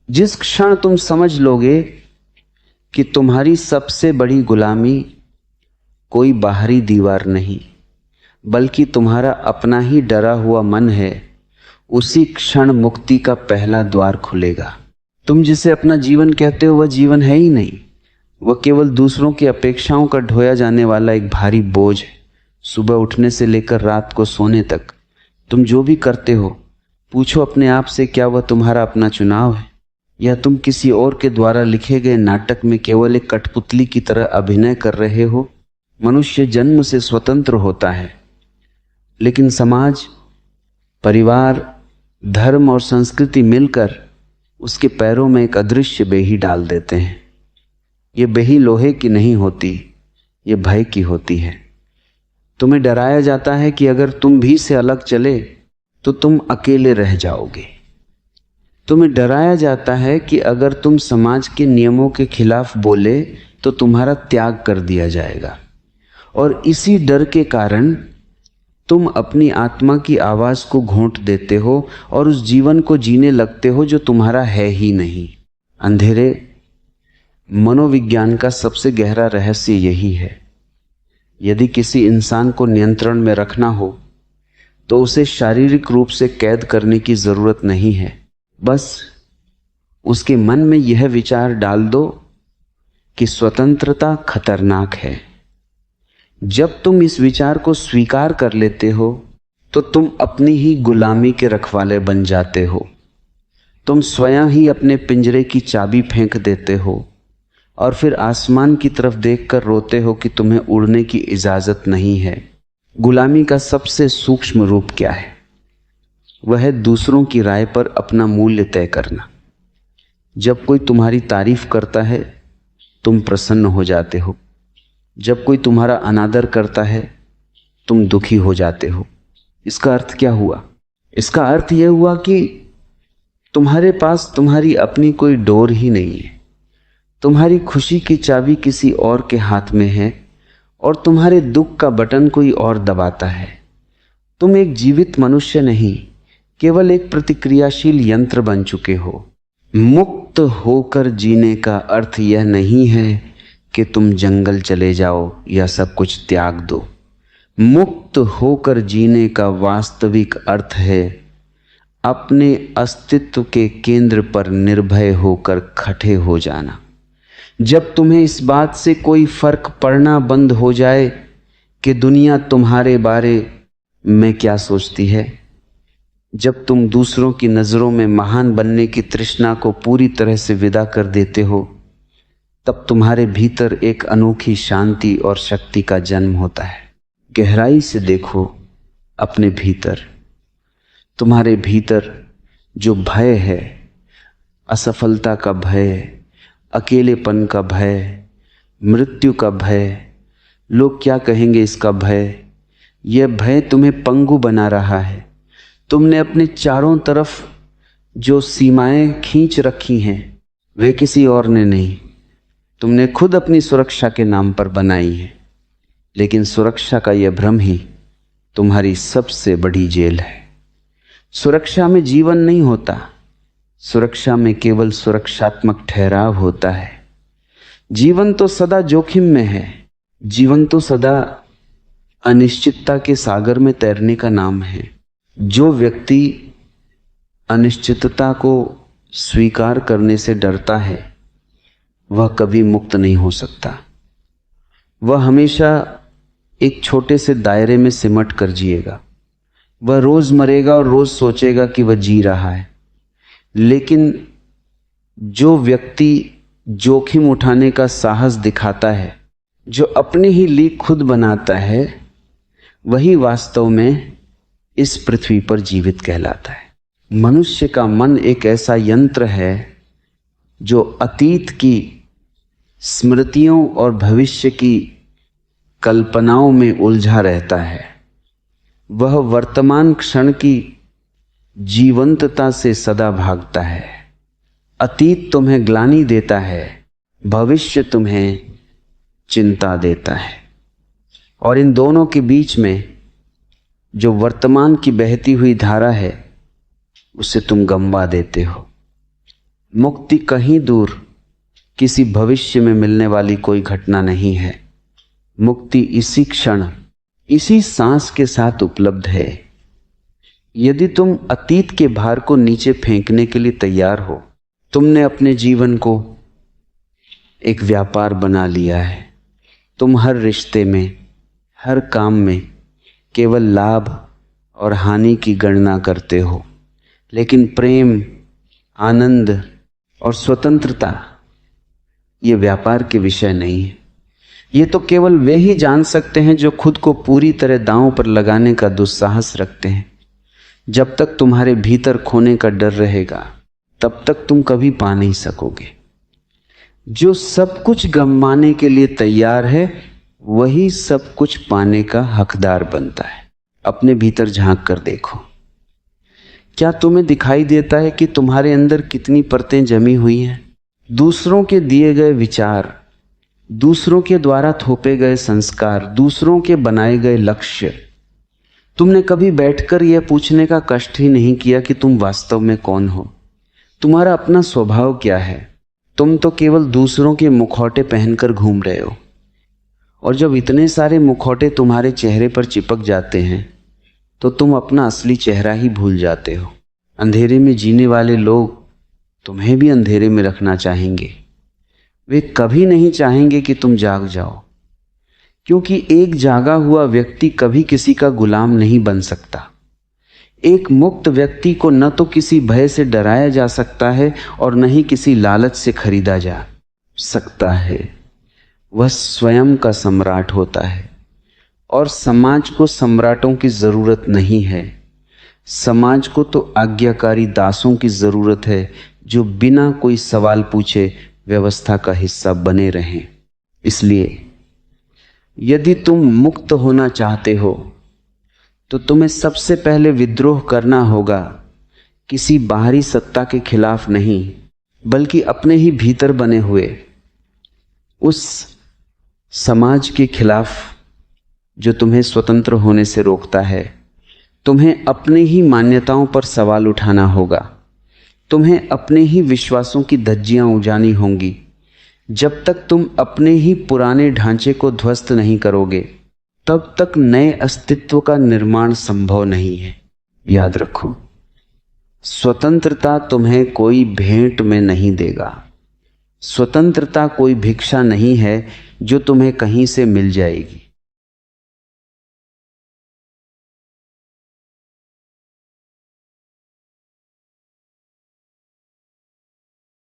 जिस क्षण तुम समझ लोगे कि तुम्हारी सबसे बड़ी गुलामी कोई बाहरी दीवार नहीं बल्कि तुम्हारा अपना ही डरा हुआ मन है, उसी क्षण मुक्ति का पहला द्वार खुलेगा। तुम जिसे अपना जीवन कहते हो वह जीवन है ही नहीं, वह केवल दूसरों की अपेक्षाओं का ढोया जाने वाला एक भारी बोझ है। सुबह उठने से लेकर रात को सोने तक तुम जो भी करते हो, पूछो अपने आप से, क्या वह तुम्हारा अपना चुनाव है या तुम किसी और के द्वारा लिखे गए नाटक में केवल एक कठपुतली की तरह अभिनय कर रहे हो। मनुष्य जन्म से स्वतंत्र होता है, लेकिन समाज, परिवार, धर्म और संस्कृति मिलकर उसके पैरों में एक अदृश्य बेही डाल देते हैं। ये बेही लोहे की नहीं होती, ये भय की होती है। तुम्हें डराया जाता है कि अगर तुम भी से अलग चले तो तुम अकेले रह जाओगे। तुम्हें डराया जाता है कि अगर तुम समाज के नियमों के खिलाफ बोले तो तुम्हारा त्याग कर दिया जाएगा, और इसी डर के कारण तुम अपनी आत्मा की आवाज को घोंट देते हो और उस जीवन को जीने लगते हो जो तुम्हारा है ही नहीं। अंधेरे मनोविज्ञान का सबसे गहरा रहस्य यही है। यदि किसी इंसान को नियंत्रण में रखना हो तो उसे शारीरिक रूप से कैद करने की जरूरत नहीं है। बस उसके मन में यह विचार डाल दो कि स्वतंत्रता खतरनाक है। जब तुम इस विचार को स्वीकार कर लेते हो तो तुम अपनी ही गुलामी के रखवाले बन जाते हो। तुम स्वयं ही अपने पिंजरे की चाबी फेंक देते हो और फिर आसमान की तरफ देखकर रोते हो कि तुम्हें उड़ने की इजाजत नहीं है। गुलामी का सबसे सूक्ष्म रूप क्या है? वह है दूसरों की राय पर अपना मूल्य तय करना। जब कोई तुम्हारी तारीफ करता है तुम प्रसन्न हो जाते हो, जब कोई तुम्हारा अनादर करता है तुम दुखी हो जाते हो। इसका अर्थ क्या हुआ? इसका अर्थ यह हुआ कि तुम्हारे पास तुम्हारी अपनी कोई डोर ही नहीं है। तुम्हारी खुशी की चाबी किसी और के हाथ में है और तुम्हारे दुख का बटन कोई और दबाता है। तुम एक जीवित मनुष्य नहीं, केवल एक प्रतिक्रियाशील यंत्र बन चुके हो। मुक्त होकर जीने का अर्थ यह नहीं है कि तुम जंगल चले जाओ या सब कुछ त्याग दो। मुक्त होकर जीने का वास्तविक अर्थ है अपने अस्तित्व के केंद्र पर निर्भय होकर खड़े हो जाना। जब तुम्हें इस बात से कोई फर्क पड़ना बंद हो जाए कि दुनिया तुम्हारे बारे में क्या सोचती है, जब तुम दूसरों की नज़रों में महान बनने की तृष्णा को पूरी तरह से विदा कर देते हो, तब तुम्हारे भीतर एक अनोखी शांति और शक्ति का जन्म होता है। गहराई से देखो अपने भीतर। तुम्हारे भीतर जो भय है, असफलता का भय, अकेलेपन का भय, मृत्यु का भय, लोग क्या कहेंगे इसका भय, यह भय तुम्हें पंगु बना रहा है। तुमने अपने चारों तरफ जो सीमाएं खींच रखी हैं वे किसी और ने नहीं, तुमने खुद अपनी सुरक्षा के नाम पर बनाई है। लेकिन सुरक्षा का यह भ्रम ही तुम्हारी सबसे बड़ी जेल है। सुरक्षा में जीवन नहीं होता, सुरक्षा में केवल सुरक्षात्मक ठहराव होता है। जीवन तो सदा जोखिम में है, जीवन तो सदा अनिश्चितता के सागर में तैरने का नाम है। जो व्यक्ति अनिश्चितता को स्वीकार करने से डरता है वह कभी मुक्त नहीं हो सकता। वह हमेशा एक छोटे से दायरे में सिमट कर जिएगा। वह रोज मरेगा और रोज सोचेगा कि वह जी रहा है। लेकिन जो व्यक्ति जोखिम उठाने का साहस दिखाता है, जो अपनी ही लीक खुद बनाता है, वही वास्तव में इस पृथ्वी पर जीवित कहलाता है। मनुष्य का मन एक ऐसा यंत्र है जो अतीत की स्मृतियों और भविष्य की कल्पनाओं में उलझा रहता है। वह वर्तमान क्षण की जीवंतता से सदा भागता है। अतीत तुम्हें ग्लानि देता है, भविष्य तुम्हें चिंता देता है, और इन दोनों के बीच में जो वर्तमान की बहती हुई धारा है उसे तुम गंवा देते हो। मुक्ति कहीं दूर किसी भविष्य में मिलने वाली कोई घटना नहीं है। मुक्ति इसी क्षण, इसी सांस के साथ उपलब्ध है। यदि तुम अतीत के भार को नीचे फेंकने के लिए तैयार हो, तुमने अपने जीवन को एक व्यापार बना लिया है। तुम हर रिश्ते में, हर काम में केवल लाभ और हानि की गणना करते हो, लेकिन प्रेम, आनंद और स्वतंत्रता ये व्यापार के विषय नहीं है। ये तो केवल वे ही जान सकते हैं जो खुद को पूरी तरह दांव पर लगाने का दुस्साहस रखते हैं। जब तक तुम्हारे भीतर खोने का डर रहेगा, तब तक तुम कभी पा नहीं सकोगे। जो सब कुछ गंवाने के लिए तैयार है, वही सब कुछ पाने का हकदार बनता है। अपने भीतर झांक कर देखो। क्या तुम्हें दिखाई देता है कि तुम्हारे अंदर कितनी परतें जमी हुई हैं? दूसरों के दिए गए विचार, दूसरों के द्वारा थोपे गए संस्कार, दूसरों के बनाए गए लक्ष्य। तुमने कभी बैठकर यह पूछने का कष्ट ही नहीं किया कि तुम वास्तव में कौन हो, तुम्हारा अपना स्वभाव क्या है। तुम तो केवल दूसरों के मुखौटे पहनकर घूम रहे हो, और जब इतने सारे मुखौटे तुम्हारे चेहरे पर चिपक जाते हैं तो तुम अपना असली चेहरा ही भूल जाते हो। अंधेरे में जीने वाले लोग तुम्हें भी अंधेरे में रखना चाहेंगे। वे कभी नहीं चाहेंगे कि तुम जाग जाओ, क्योंकि एक जागा हुआ व्यक्ति कभी किसी का गुलाम नहीं बन सकता। एक मुक्त व्यक्ति को न तो किसी भय से डराया जा सकता है और न ही किसी लालच से खरीदा जा सकता है। वह स्वयं का सम्राट होता है, और समाज को सम्राटों की जरूरत नहीं है। समाज को तो आज्ञाकारी दासों की जरूरत है, जो बिना कोई सवाल पूछे व्यवस्था का हिस्सा बने रहें। इसलिए यदि तुम मुक्त होना चाहते हो तो तुम्हें सबसे पहले विद्रोह करना होगा, किसी बाहरी सत्ता के खिलाफ नहीं, बल्कि अपने ही भीतर बने हुए उस समाज के खिलाफ जो तुम्हें स्वतंत्र होने से रोकता है। तुम्हें अपने ही मान्यताओं पर सवाल उठाना होगा। तुम्हें अपने ही विश्वासों की धज्जियां उजानी होंगी। जब तक तुम अपने ही पुराने ढांचे को ध्वस्त नहीं करोगे, तब तक नए अस्तित्व का निर्माण संभव नहीं है। याद रखो, स्वतंत्रता तुम्हें कोई भेंट में नहीं देगा। स्वतंत्रता कोई भिक्षा नहीं है जो तुम्हें कहीं से मिल जाएगी।